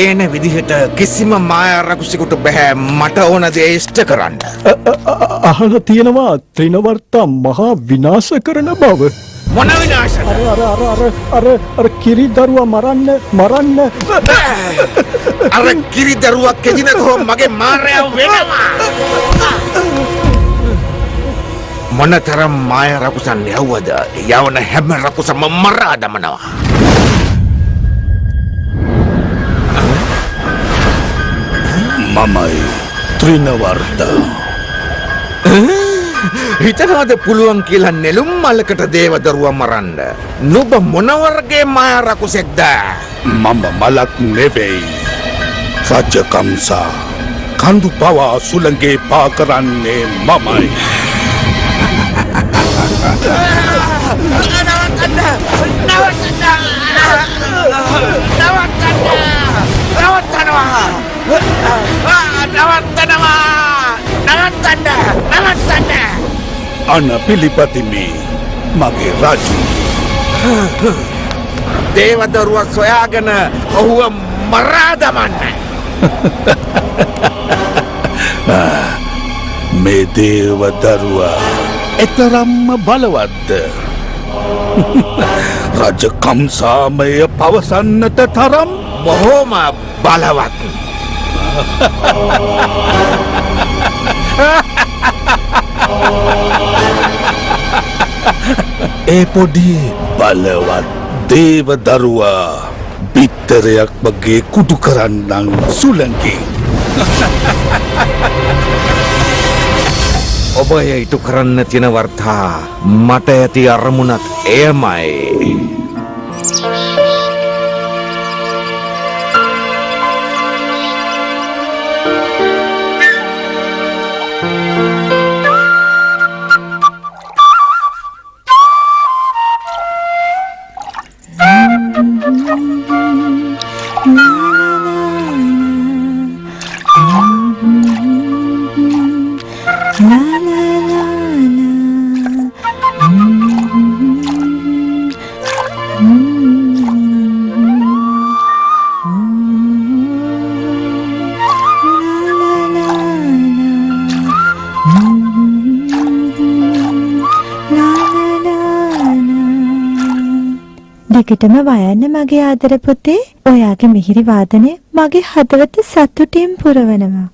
පේන විදිහට කිසිම මායා රකුසෙකුට බෑ මට ඕන දේ ඉෂ්ට කරන්න. අහලා තියෙනවා ත්‍රිනවර්තා මහා විනාශ කරන බව. මොන විනාශද? අර කිරි දරුවා මරන්න අර කිරි දරුවා කෙදින කොහොම මගේ මාරයා වෙනවා. මොනතරම් මායා රකුසන් යවුවද යවන හැම රකුසම මරා දමනවා. මමයි ත්‍රිනවර්තා. හිතනවාද පුළුවන් කියලා නෙළුම් මලකට දේවදරුවා මරන්න? නුඹ මොන වර්ගයේ මායා රකුසෙක්ද? මම මලක් නෙවෙයි. රජකම්සා කඳු පවා සුළඟේ පා කරන්නේ මමයි. අන පිළිපතිමි මගේ රජු. දේවදරුවා සොයාගෙන ඔහුව මරා දමන්න. මේ දේවදරුවා එතරම්ම බලවත්ද? රජකම්සාමය පවසන්නට තරම් බොහෝම බලවත්. ඒ පොඩි බලවත් දේවදරුවා බිත්තරයක් වගේ කුඩු කරන්නන් සුළඟින්. ඔබ ඉටු කරන්න තියෙන වර්තා මට ඇති අරමුණත් එයමයි. දිගටම වයන්න මගේ ආදර පුතේ. ඔයාගේ මිහිරි වාදනය මගේ හදවත සතුටින් පුරවනවා.